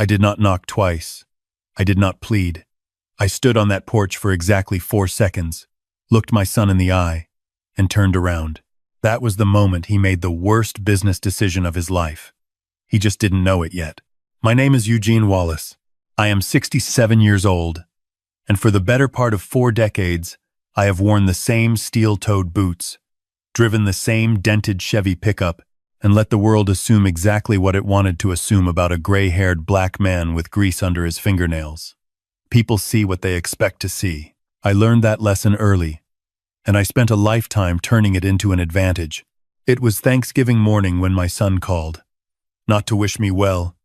I did not knock twice. I did not plead. I stood on that porch for exactly 4 seconds, looked my son in the eye, and turned around. That was the moment he made the worst business decision of his life. He just didn't know it yet. My name is Eugene Wallace. I am 67 years old, and for the better part of 4 decades, I have worn the same steel-toed boots, driven the same dented Chevy pickup, and let the world assume exactly what it wanted to assume about a gray-haired black man with grease under his fingernails. People see what they expect to see. I learned that lesson early, and I spent a lifetime turning it into an advantage. It was Thanksgiving morning when my son called. Not to wish me well,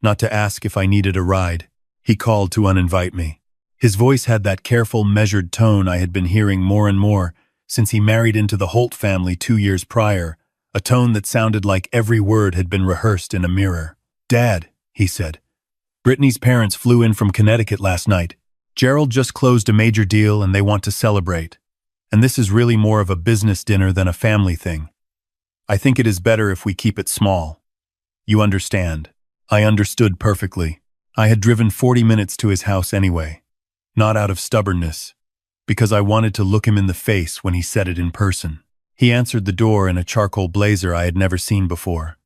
not to ask if I needed a ride. He called to uninvite me. His voice had that careful, measured tone I had been hearing more and more since he married into the Holt family 2 years prior, a tone that sounded like every word had been rehearsed in a mirror. "Dad," he said, "Brittany's parents flew in from Connecticut last night. Gerald just closed a major deal and they want to celebrate. And this is really more of a business dinner than a family thing. I think it is better if we keep it small. You understand." I understood perfectly. I had driven 40 minutes to his house anyway. Not out of stubbornness, because I wanted to look him in the face when he said it in person. He answered the door in a charcoal blazer I had never seen before.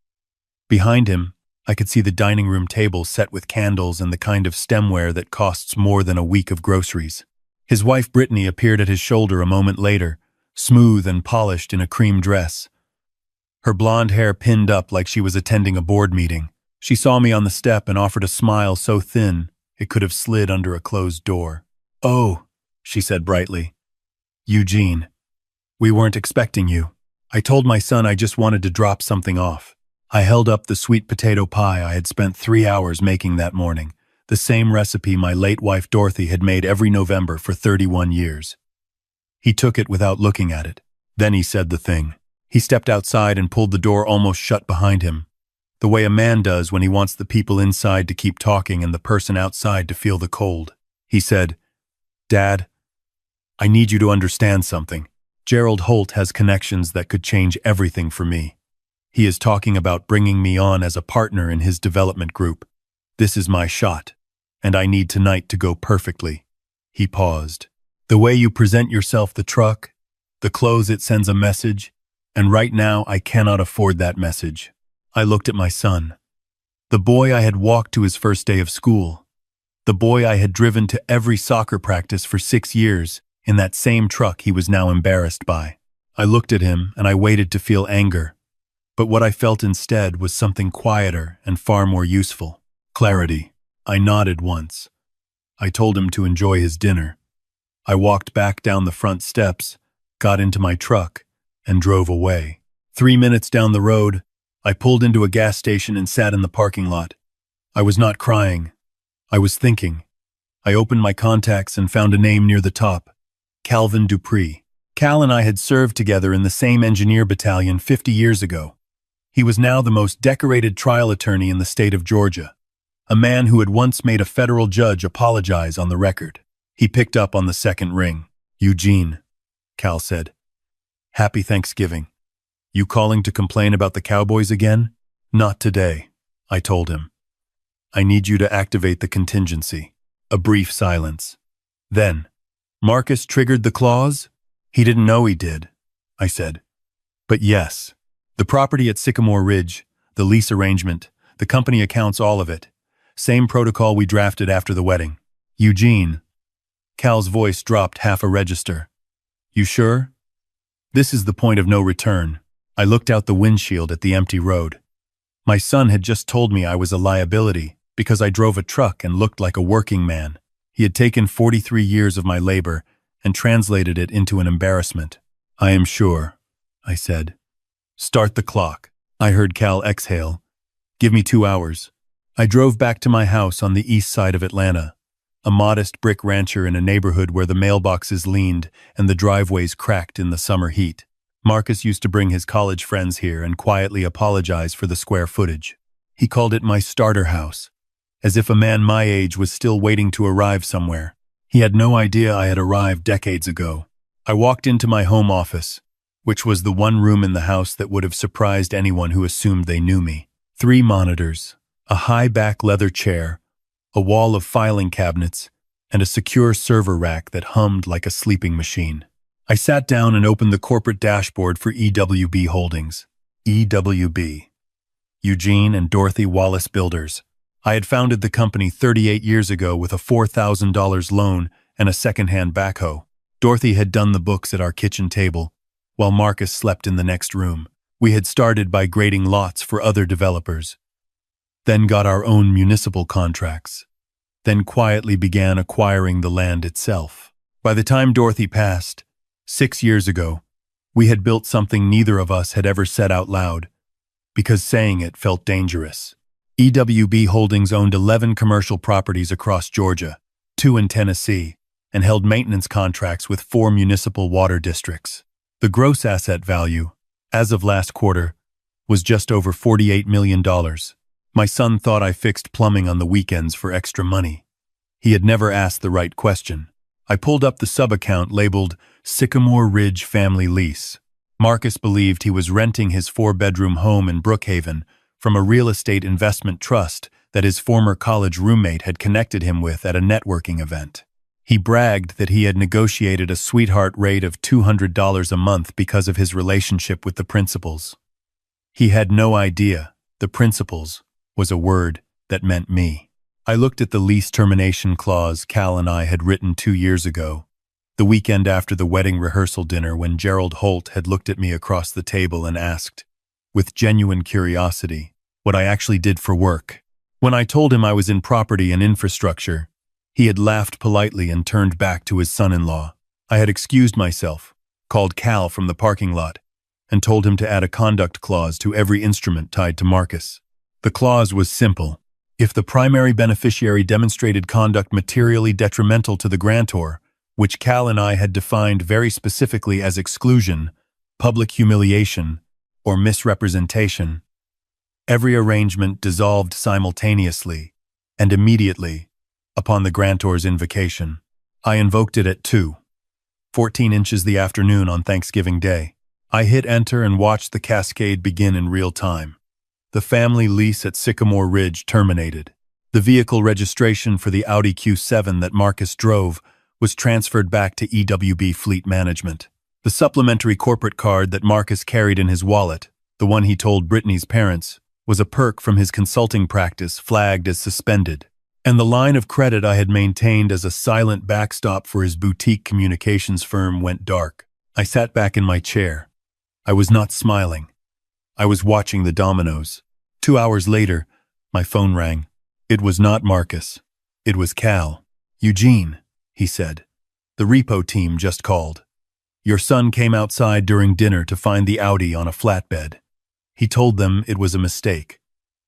Behind him, I could see the dining room table set with candles and the kind of stemware that costs more than a week of groceries. His wife Brittany appeared at his shoulder a moment later, smooth and polished in a cream dress. Her blonde hair pinned up like she was attending a board meeting. She saw me on the step and offered a smile so thin it could have slid under a closed door. "Oh," she said brightly. "Eugene, we weren't expecting you." I told my son I just wanted to drop something off. I held up the sweet potato pie I had spent 3 hours making that morning, the same recipe my late wife Dorothy had made every November for 31 years. He took it without looking at it. Then he said the thing. He stepped outside and pulled the door almost shut behind him, the way a man does when he wants the people inside to keep talking and the person outside to feel the cold. He said, "Dad, I need you to understand something. Gerald Holt has connections that could change everything for me. He is talking about bringing me on as a partner in his development group. This is my shot, and I need tonight to go perfectly." He paused. "The way you present yourself, the truck, the clothes, it sends a message, and right now I cannot afford that message." I looked at my son, the boy I had walked to his first day of school, the boy I had driven to every soccer practice for 6 years in that same truck he was now embarrassed by. I looked at him and I waited to feel anger, but what I felt instead was something quieter and far more useful. Clarity. I nodded once. I told him to enjoy his dinner. I walked back down the front steps, got into my truck, and drove away. 3 minutes down the road, I pulled into a gas station and sat in the parking lot. I was not crying. I was thinking. I opened my contacts and found a name near the top. Calvin Dupree. Cal and I had served together in the same engineer battalion 50 years ago. He was now the most decorated trial attorney in the state of Georgia, a man who had once made a federal judge apologize on the record. He picked up on the second ring. "Eugene," Cal said. "Happy Thanksgiving. You calling to complain about the Cowboys again?" "Not today," I told him. "I need you to activate the contingency." A brief silence. Then, "Marcus triggered the clause?" "He didn't know he did," I said. "But yes, the property at Sycamore Ridge, the lease arrangement, the company accounts, all of it. Same protocol we drafted after the wedding." "Eugene," Cal's voice dropped half a register. "You sure? This is the point of no return." I looked out the windshield at the empty road. My son had just told me I was a liability because I drove a truck and looked like a working man. He had taken 43 years of my labor and translated it into an embarrassment. "I am sure," I said. "Start the clock." I heard Cal exhale. "Give me 2 hours." I drove back to my house on the east side of Atlanta, a modest brick rancher in a neighborhood where the mailboxes leaned and the driveways cracked in the summer heat. Marcus used to bring his college friends here and quietly apologize for the square footage. He called it my starter house, as if a man my age was still waiting to arrive somewhere. He had no idea I had arrived decades ago. I walked into my home office, which was the one room in the house that would have surprised anyone who assumed they knew me. 3 monitors, A high-back leather chair, a wall of filing cabinets, and a secure server rack that hummed like a sleeping machine. I sat down and opened the corporate dashboard for EWB Holdings. EWB. Eugene and Dorothy Wallace Builders. I had founded the company 38 years ago with a $4,000 loan and a second-hand backhoe. Dorothy had done the books at our kitchen table, while Marcus slept in the next room. We had started by grading lots for other developers, then got our own municipal contracts, then quietly began acquiring the land itself. By the time Dorothy passed, 6 years ago, we had built something neither of us had ever said out loud, because saying it felt dangerous. EWB Holdings owned 11 commercial properties across Georgia, 2 in Tennessee, and held maintenance contracts with 4 municipal water districts. The gross asset value, as of last quarter, was just over $48 million. My son thought I fixed plumbing on the weekends for extra money. He had never asked the right question. I pulled up the sub-account labeled Sycamore Ridge Family Lease. Marcus believed he was renting his 4-bedroom home in Brookhaven from a real estate investment trust that his former college roommate had connected him with at a networking event. He bragged that he had negotiated a sweetheart rate of $200 a month because of his relationship with the principals. He had no idea the principals was a word that meant me. I looked at the lease termination clause Cal and I had written 2 years ago, the weekend after the wedding rehearsal dinner when Gerald Holt had looked at me across the table and asked, with genuine curiosity, what I actually did for work. When I told him I was in property and infrastructure, he had laughed politely and turned back to his son-in-law. I had excused myself, called Cal from the parking lot, and told him to add a conduct clause to every instrument tied to Marcus. The clause was simple. If the primary beneficiary demonstrated conduct materially detrimental to the grantor, which Cal and I had defined very specifically as exclusion, public humiliation, or misrepresentation, every arrangement dissolved simultaneously and immediately upon the grantor's invocation. I invoked it at 2:14 inches the afternoon on Thanksgiving Day. I hit enter and watched the cascade begin in real time. The family lease at Sycamore Ridge terminated. The vehicle registration for the Audi Q7 that Marcus drove was transferred back to EWB Fleet Management. The supplementary corporate card that Marcus carried in his wallet, the one he told Brittany's parents, was a perk from his consulting practice flagged as suspended. And the line of credit I had maintained as a silent backstop for his boutique communications firm went dark. I sat back in my chair. I was not smiling. I was watching the dominoes. 2 hours later, my phone rang. It was not Marcus. It was Cal. "Eugene," he said. "The repo team just called. Your son came outside during dinner to find the Audi on a flatbed. He told them it was a mistake.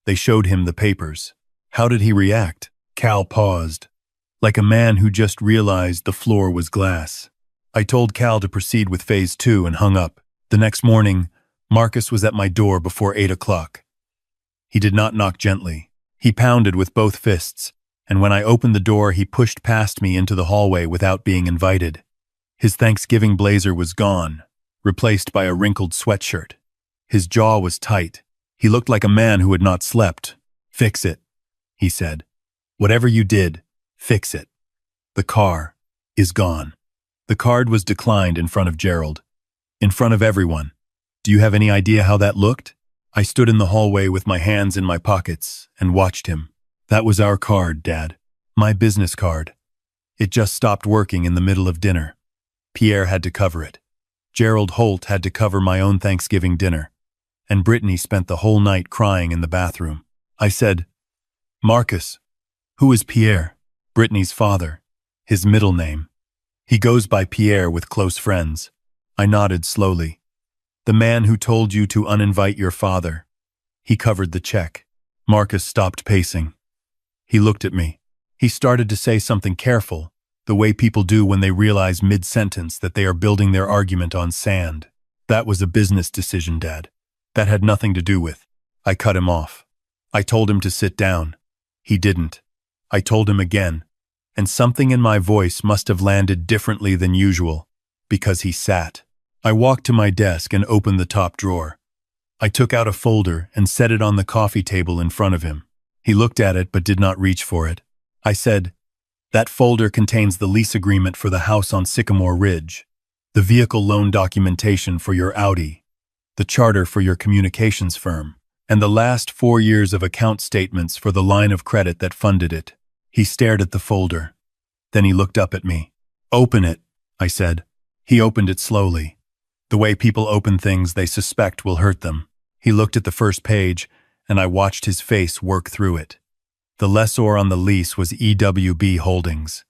They showed him the papers." "How did he react?" Cal paused, like a man who just realized the floor was glass. I told Cal to proceed with phase 2 and hung up. The next morning, Marcus was at my door before 8 o'clock. He did not knock gently. He pounded with both fists, and when I opened the door, he pushed past me into the hallway without being invited. His Thanksgiving blazer was gone, replaced by a wrinkled sweatshirt. His jaw was tight. He looked like a man who had not slept. "Fix it," he said. "Whatever you did, fix it. The car is gone." The card was declined in front of Gerald. In front of everyone. Do you have any idea how that looked? I stood in the hallway with my hands in my pockets and watched him. "That was our card, Dad. My business card. It just stopped working in the middle of dinner. Pierre had to cover it. Gerald Holt had to cover my own Thanksgiving dinner. And Brittany spent the whole night crying in the bathroom." I said, "Marcus, who is Pierre?" "Brittany's father. His middle name. He goes by Pierre with close friends." I nodded slowly. "The man who told you to uninvite your father." He covered the check. Marcus stopped pacing. He looked at me. He started to say something careful, the way people do when they realize mid-sentence that they are building their argument on sand. "That was a business decision, Dad. That had nothing to do with." I cut him off. I told him to sit down. He didn't. I told him again, and something in my voice must have landed differently than usual, because he sat. I walked to my desk and opened the top drawer. I took out a folder and set it on the coffee table in front of him. He looked at it but did not reach for it. I said, "That folder contains the lease agreement for the house on Sycamore Ridge, the vehicle loan documentation for your Audi, the charter for your communications firm, and the last 4 years of account statements for the line of credit that funded it." He stared at the folder. Then he looked up at me. "Open it," I said. He opened it slowly. The way people open things they suspect will hurt them. He looked at the first page, and I watched his face work through it. The lessor on the lease was EWB Holdings.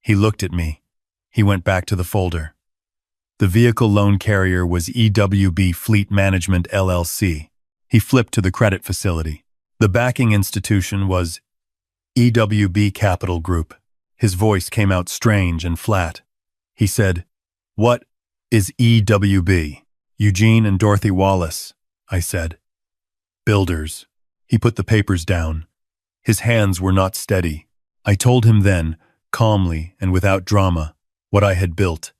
He looked at me. He went back to the folder. The vehicle loan carrier was EWB Fleet Management LLC. He flipped to the credit facility. The backing institution was EWB Capital Group. His voice came out strange and flat. He said, "What is EWB?" "Eugene and Dorothy Wallace," I said. "Builders." He put the papers down. His hands were not steady. I told him then, calmly and without drama, what I had built.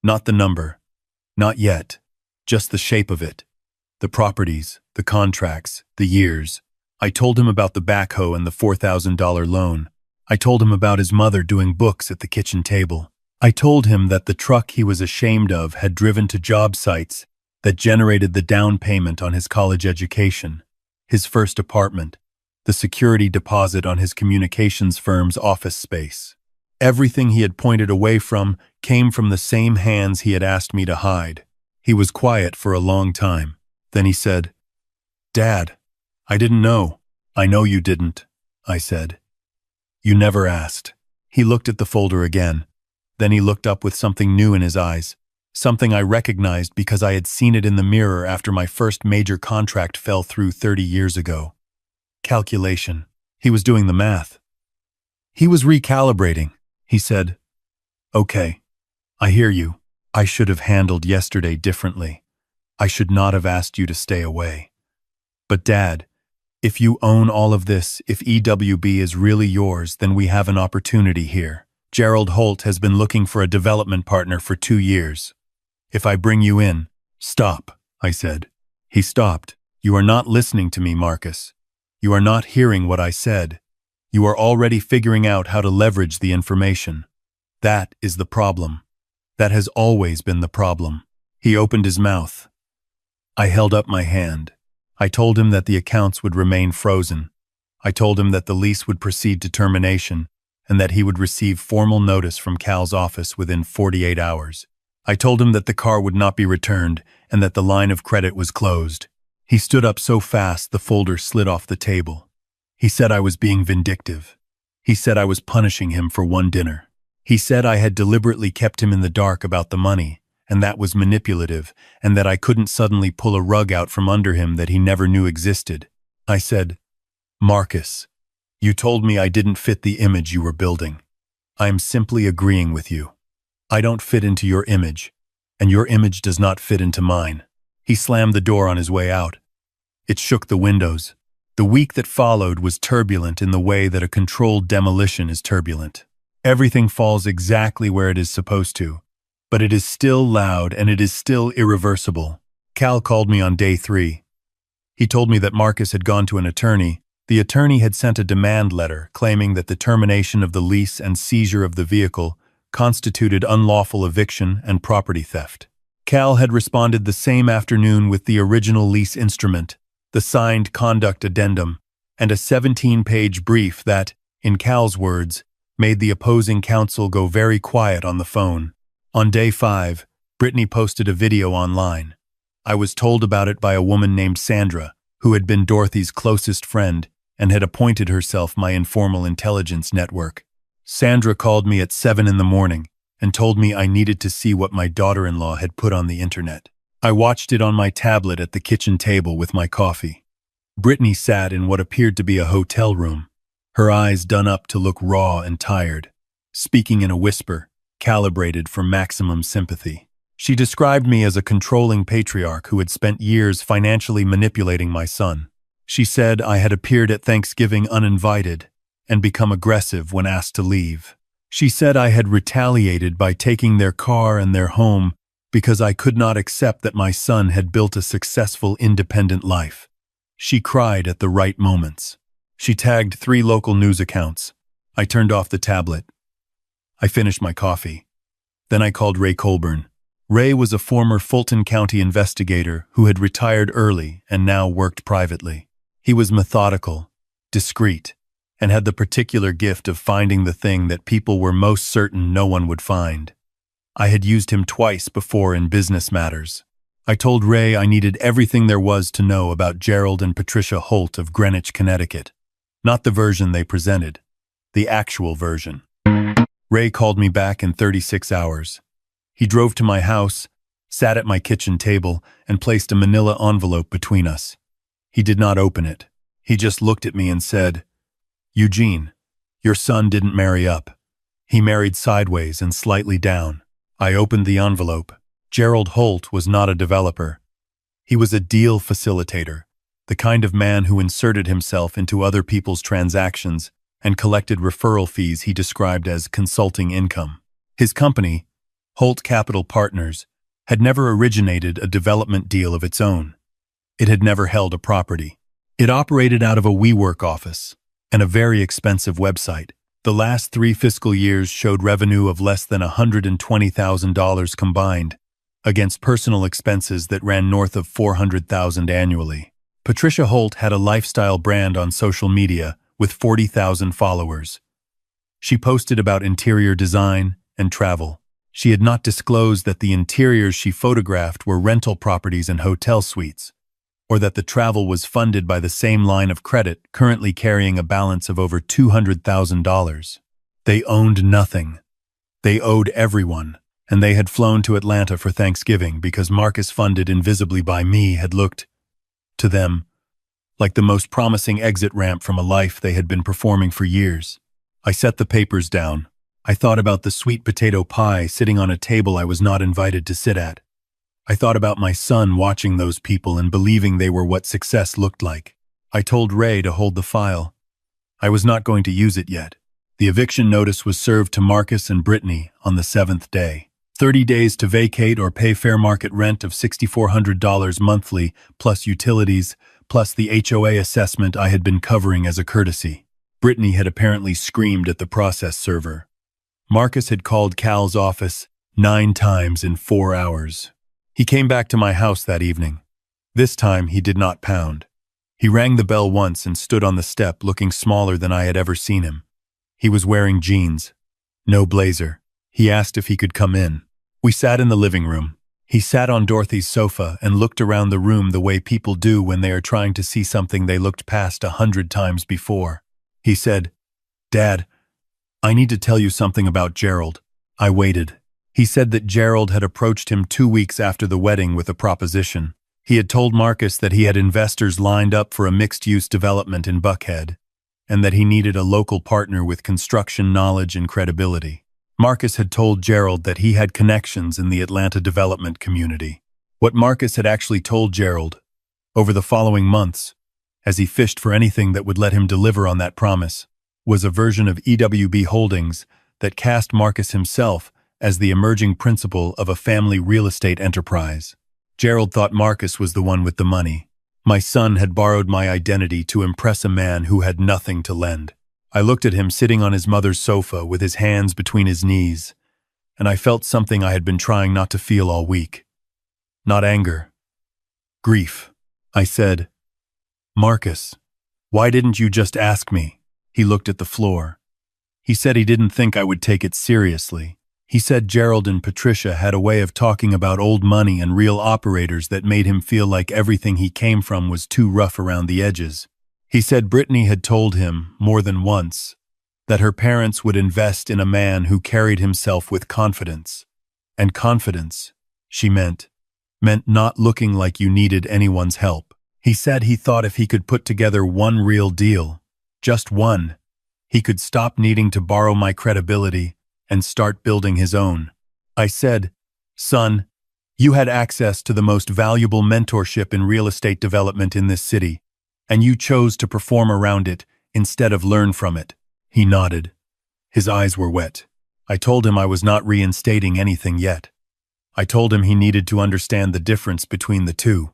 Not the number. Not yet. Just the shape of it. The properties, the contracts, the years. I told him about the backhoe and the $4,000 loan. I told him about his mother doing books at the kitchen table. I told him that the truck he was ashamed of had driven to job sites that generated the down payment on his college education, his first apartment, the security deposit on his communications firm's office space. Everything he had pointed away from came from the same hands he had asked me to hide. He was quiet for a long time. Then he said, "Dad, I didn't know." "I know you didn't," I said. "You never asked." He looked at the folder again. Then he looked up with something new in his eyes, something I recognized because I had seen it in the mirror after my first major contract fell through 30 years ago. Calculation. He was doing the math. He was recalibrating. He said, "Okay, I hear you. I should have handled yesterday differently. I should not have asked you to stay away. But Dad, if you own all of this, if EWB is really yours, then we have an opportunity here. Gerald Holt has been looking for a development partner for 2 years. If I bring you in—" "Stop," I said. He stopped. "You are not listening to me, Marcus. You are not hearing what I said. You are already figuring out how to leverage the information. That is the problem. That has always been the problem." He opened his mouth. I held up my hand. I told him that the accounts would remain frozen. I told him that the lease would proceed to termination and that he would receive formal notice from Cal's office within 48 hours. I told him that the car would not be returned and that the line of credit was closed. He stood up so fast the folder slid off the table. He said I was being vindictive. He said I was punishing him for one dinner. He said I had deliberately kept him in the dark about the money, and that was manipulative, and that I couldn't suddenly pull a rug out from under him that he never knew existed. I said, "Marcus, you told me I didn't fit the image you were building. I am simply agreeing with you. I don't fit into your image, and your image does not fit into mine." He slammed the door on his way out. It shook the windows. The week that followed was turbulent in the way that a controlled demolition is turbulent. Everything falls exactly where it is supposed to, but it is still loud and it is still irreversible. Cal called me on day 3. He told me that Marcus had gone to an attorney. The attorney had sent a demand letter claiming that the termination of the lease and seizure of the vehicle constituted unlawful eviction and property theft. Cal had responded the same afternoon with the original lease instrument, the signed conduct addendum, and a 17-page brief that, in Cal's words, made the opposing counsel go very quiet on the phone. On day 5, Brittany posted a video online. I was told about it by a woman named Sandra, who had been Dorothy's closest friend and had appointed herself my informal intelligence network. Sandra called me at 7 in the morning and told me I needed to see what my daughter-in-law had put on the internet. I watched it on my tablet at the kitchen table with my coffee. Brittany sat in what appeared to be a hotel room, her eyes done up to look raw and tired, speaking in a whisper, calibrated for maximum sympathy. She described me as a controlling patriarch who had spent years financially manipulating my son. She said I had appeared at Thanksgiving uninvited and become aggressive when asked to leave. She said I had retaliated by taking their car and their home because I could not accept that my son had built a successful, independent life. She cried at the right moments. She tagged 3 local news accounts. I turned off the tablet. I finished my coffee. Then I called Ray Colburn. Ray was a former Fulton County investigator who had retired early and now worked privately. He was methodical, discreet, and had the particular gift of finding the thing that people were most certain no one would find. I had used him twice before in business matters. I told Ray I needed everything there was to know about Gerald and Patricia Holt of Greenwich, Connecticut. Not the version they presented, the actual version. Ray called me back in 36 hours. He drove to my house, sat at my kitchen table, and placed a manila envelope between us. He did not open it. He just looked at me and said, "Eugene, your son didn't marry up. He married sideways and slightly down." I opened the envelope. Gerald Holt was not a developer. He was a deal facilitator, the kind of man who inserted himself into other people's transactions and collected referral fees he described as consulting income. His company, Holt Capital Partners, had never originated a development deal of its own. It had never held a property. It operated out of a WeWork office and a very expensive website. The last 3 fiscal years showed revenue of less than $120,000 combined, against personal expenses that ran north of $400,000 annually. Patricia Holt had a lifestyle brand on social media with 40,000 followers. She posted about interior design and travel. She had not disclosed that the interiors she photographed were rental properties and hotel suites, or that the travel was funded by the same line of credit currently carrying a balance of over $200,000. They owned nothing. They owed everyone, and they had flown to Atlanta for Thanksgiving because Marcus, funded invisibly by me, had looked, to them, like the most promising exit ramp from a life they had been performing for years. I set the papers down. I thought about the sweet potato pie sitting on a table I was not invited to sit at. I thought about my son watching those people and believing they were what success looked like. I told Ray to hold the file. I was not going to use it yet. The eviction notice was served to Marcus and Brittany on the 7th day. 30 days to vacate or pay fair market rent of $6,400 monthly, plus utilities, plus the HOA assessment I had been covering as a courtesy. Brittany had apparently screamed at the process server. Marcus had called Cal's office 9 times in 4 hours. He came back to my house that evening. This time he did not pound. He rang the bell once and stood on the step looking smaller than I had ever seen him. He was wearing jeans, no blazer. He asked if he could come in. We sat in the living room. He sat on Dorothy's sofa and looked around the room the way people do when they are trying to see something they looked past 100 times before. He said, "Dad, I need to tell you something about Gerald." I waited. He said that Gerald had approached him 2 weeks after the wedding with a proposition. He had told Marcus that he had investors lined up for a mixed-use development in Buckhead, and that he needed a local partner with construction knowledge and credibility. Marcus had told Gerald that he had connections in the Atlanta development community. What Marcus had actually told Gerald, over the following months, as he fished for anything that would let him deliver on that promise, was a version of EWB Holdings that cast Marcus himself as the emerging principal of a family real estate enterprise. Gerald thought Marcus was the one with the money. My son had borrowed my identity to impress a man who had nothing to lend. I looked at him sitting on his mother's sofa with his hands between his knees, and I felt something I had been trying not to feel all week. Not anger. Grief. I said, "Marcus, why didn't you just ask me?" He looked at the floor. He said he didn't think I would take it seriously. He said Gerald and Patricia had a way of talking about old money and real operators that made him feel like everything he came from was too rough around the edges. He said Brittany had told him, more than once, that her parents would invest in a man who carried himself with confidence. And confidence, she meant not looking like you needed anyone's help. He said he thought if he could put together one real deal, just one, he could stop needing to borrow my credibility and start building his own. I said, "Son, you had access to the most valuable mentorship in real estate development in this city, and you chose to perform around it instead of learn from it." He nodded. His eyes were wet. I told him I was not reinstating anything yet. I told him he needed to understand the difference between the two.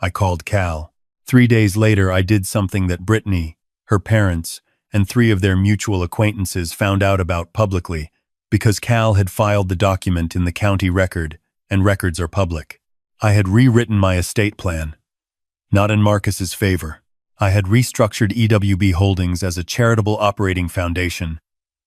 I called Cal. 3 days later, I did something that Brittany, Her parents and 3 of their mutual acquaintances found out about publicly because Cal had filed the document in the county record, and records are public. I had rewritten my estate plan, not in Marcus's favor. I had restructured EWB Holdings as a charitable operating foundation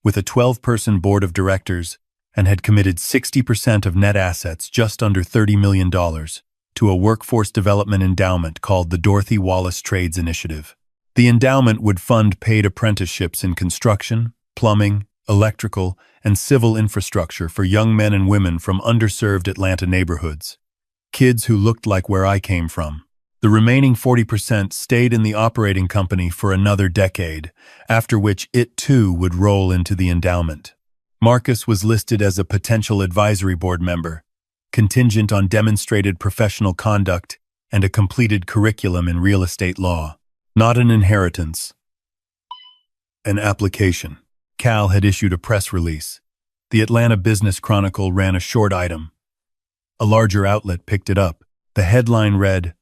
with a 12-person board of directors and had committed 60% of net assets, just under $30 million, to a workforce development endowment called the Dorothy Wallace Trades Initiative. The endowment would fund paid apprenticeships in construction, plumbing, electrical, and civil infrastructure for young men and women from underserved Atlanta neighborhoods. Kids who looked like where I came from. The remaining 40% stayed in the operating company for another decade, after which it too would roll into the endowment. Marcus was listed as a potential advisory board member, contingent on demonstrated professional conduct and a completed curriculum in real estate law. Not an inheritance. An application. Cal had issued a press release. The Atlanta Business Chronicle ran a short item. A larger outlet picked it up. The headline read,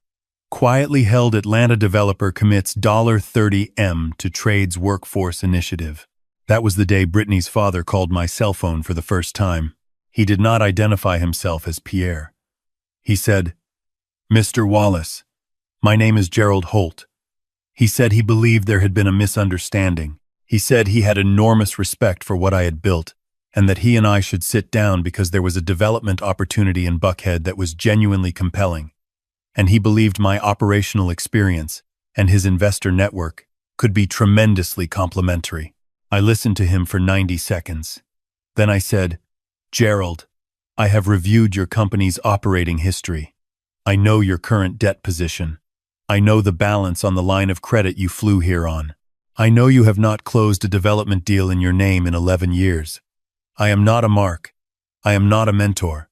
"Quietly held Atlanta developer commits $30M to Trades Workforce Initiative." That was the day Brittany's father called my cell phone for the first time. He did not identify himself as Pierre. He said, "Mr. Wallace, my name is Gerald Holt." He said he believed there had been a misunderstanding. He said he had enormous respect for what I had built, and that he and I should sit down because there was a development opportunity in Buckhead that was genuinely compelling, and he believed my operational experience and his investor network could be tremendously complementary. I listened to him for 90 seconds. Then I said, "Gerald, I have reviewed your company's operating history. I know your current debt position. I know the balance on the line of credit you flew here on. I know you have not closed a development deal in your name in 11 years. I am not a mark. I am not a mentor.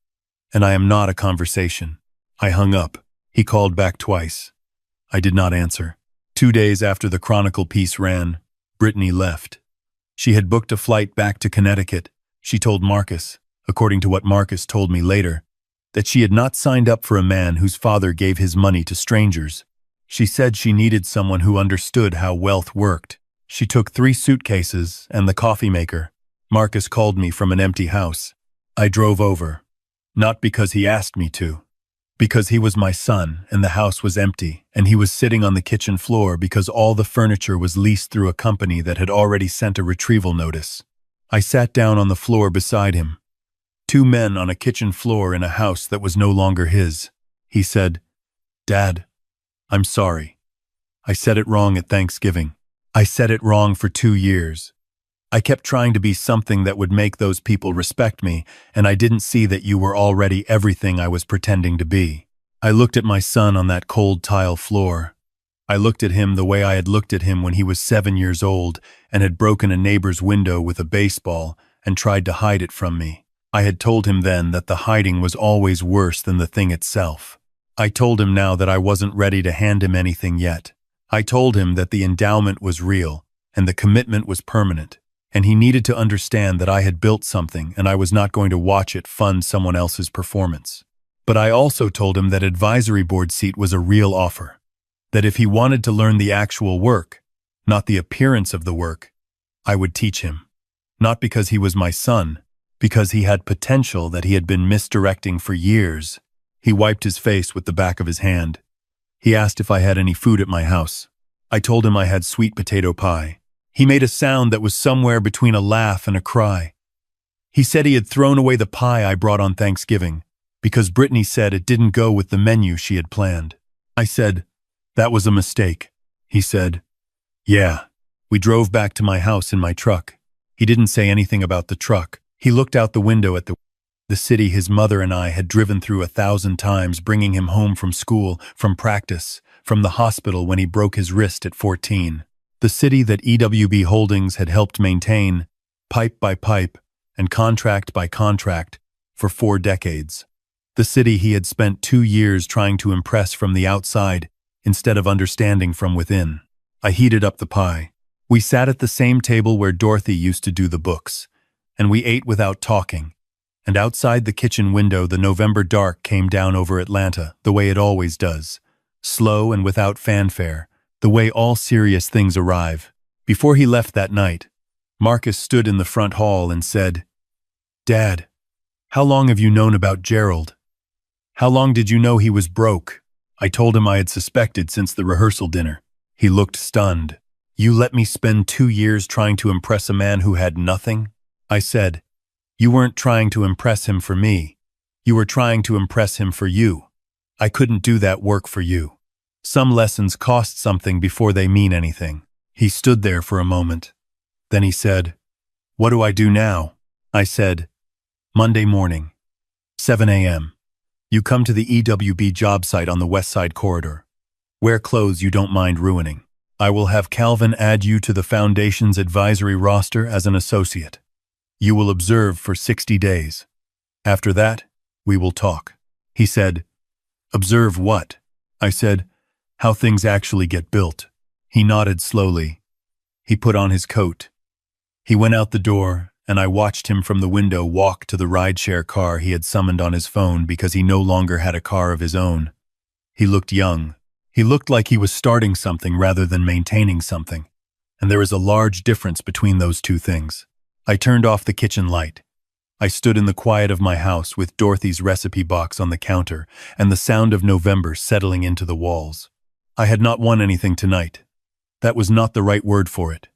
And I am not a conversation." I hung up. He called back twice. I did not answer. 2 days after the Chronicle piece ran, Brittany left. She had booked a flight back to Connecticut. She told Marcus, according to what Marcus told me later, that she had not signed up for a man whose father gave his money to strangers. She said she needed someone who understood how wealth worked. She took 3 suitcases and the coffee maker. Marcus called me from an empty house. I drove over. Not because he asked me to. Because he was my son and the house was empty, and he was sitting on the kitchen floor because all the furniture was leased through a company that had already sent a retrieval notice. I sat down on the floor beside him. 2 men on a kitchen floor in a house that was no longer his. He said, "Dad, I'm sorry. I said it wrong at Thanksgiving. I said it wrong for 2 years. I kept trying to be something that would make those people respect me, and I didn't see that you were already everything I was pretending to be." I looked at my son on that cold tile floor. I looked at him the way I had looked at him when he was 7 years old and had broken a neighbor's window with a baseball and tried to hide it from me. I had told him then that the hiding was always worse than the thing itself. I told him now that I wasn't ready to hand him anything yet. I told him that the endowment was real and the commitment was permanent, and he needed to understand that I had built something and I was not going to watch it fund someone else's performance. But I also told him that advisory board seat was a real offer, that if he wanted to learn the actual work, not the appearance of the work, I would teach him. Not because he was my son, because he had potential that he had been misdirecting for years. He wiped his face with the back of his hand. He asked if I had any food at my house. I told him I had sweet potato pie. He made a sound that was somewhere between a laugh and a cry. He said he had thrown away the pie I brought on Thanksgiving because Brittany said it didn't go with the menu she had planned. I said, "That was a mistake." He said, "Yeah." We drove back to my house in my truck. He didn't say anything about the truck. He looked out the window at the city his mother and I had driven through 1,000 times, bringing him home from school, from practice, from the hospital when he broke his wrist at 14. The city that EWB Holdings had helped maintain, pipe by pipe and contract by contract, for 4 decades. The city he had spent 2 years trying to impress from the outside instead of understanding from within. I heated up the pie. We sat at the same table where Dorothy used to do the books, and we ate without talking. And outside the kitchen window, the November dark came down over Atlanta, the way it always does, slow and without fanfare, the way all serious things arrive. Before he left that night, Marcus stood in the front hall and said, "Dad, how long have you known about Gerald? How long did you know he was broke?" I told him I had suspected since the rehearsal dinner. He looked stunned. "You let me spend 2 years trying to impress a man who had nothing?" I said, "You weren't trying to impress him for me. You were trying to impress him for you. I couldn't do that work for you. Some lessons cost something before they mean anything." He stood there for a moment. Then he said, "What do I do now?" I said, "Monday morning, 7 a.m. You come to the EWB job site on the West Side corridor. Wear clothes you don't mind ruining. I will have Calvin add you to the Foundation's advisory roster as an associate. You will observe for 60 days. After that, we will talk." He said, "Observe what?" I said, "How things actually get built." He nodded slowly. He put on his coat. He went out the door, and I watched him from the window walk to the rideshare car he had summoned on his phone because he no longer had a car of his own. He looked young. He looked like he was starting something rather than maintaining something, and there is a large difference between those two things. I turned off the kitchen light. I stood in the quiet of my house with Dorothy's recipe box on the counter and the sound of November settling into the walls. I had not won anything tonight. That was not the right word for it.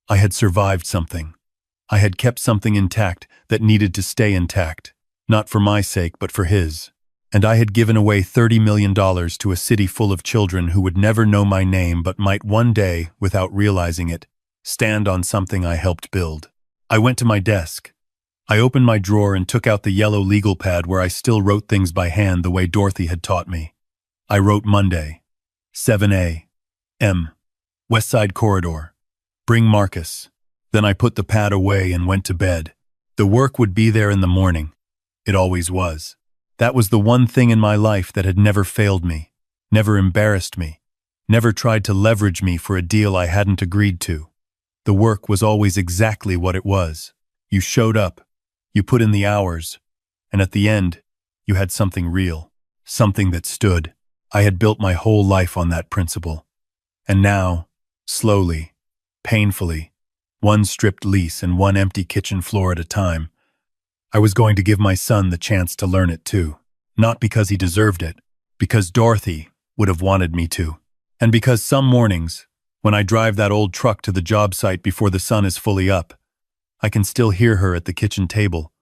I had survived something. I had kept something intact that needed to stay intact, not for my sake but for his. And I had given away $30 million to a city full of children who would never know my name but might one day, without realizing it, stand on something I helped build. I went to my desk. I opened my drawer and took out the yellow legal pad where I still wrote things by hand the way Dorothy had taught me. I wrote Monday, 7 a.m. West Side Corridor. Bring Marcus. Then I put the pad away and went to bed. The work would be there in the morning. It always was. That was the one thing in my life that had never failed me, never embarrassed me, never tried to leverage me for a deal I hadn't agreed to. The work was always exactly what it was. You showed up, you put in the hours, and at the end, you had something real, something that stood. I had built my whole life on that principle. And now, slowly, painfully, one stripped lease and one empty kitchen floor at a time, I was going to give my son the chance to learn it too. Not because he deserved it, because Dorothy would have wanted me to. And because some mornings, when I drive that old truck to the job site before the sun is fully up, I can still hear her at the kitchen table,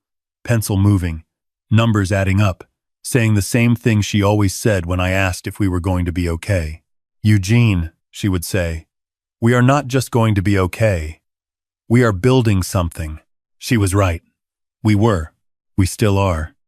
pencil moving, numbers adding up, saying the same thing she always said when I asked if we were going to be okay. "Eugene," she would say, "we are not just going to be okay. We are building something." She was right. We were. We still are.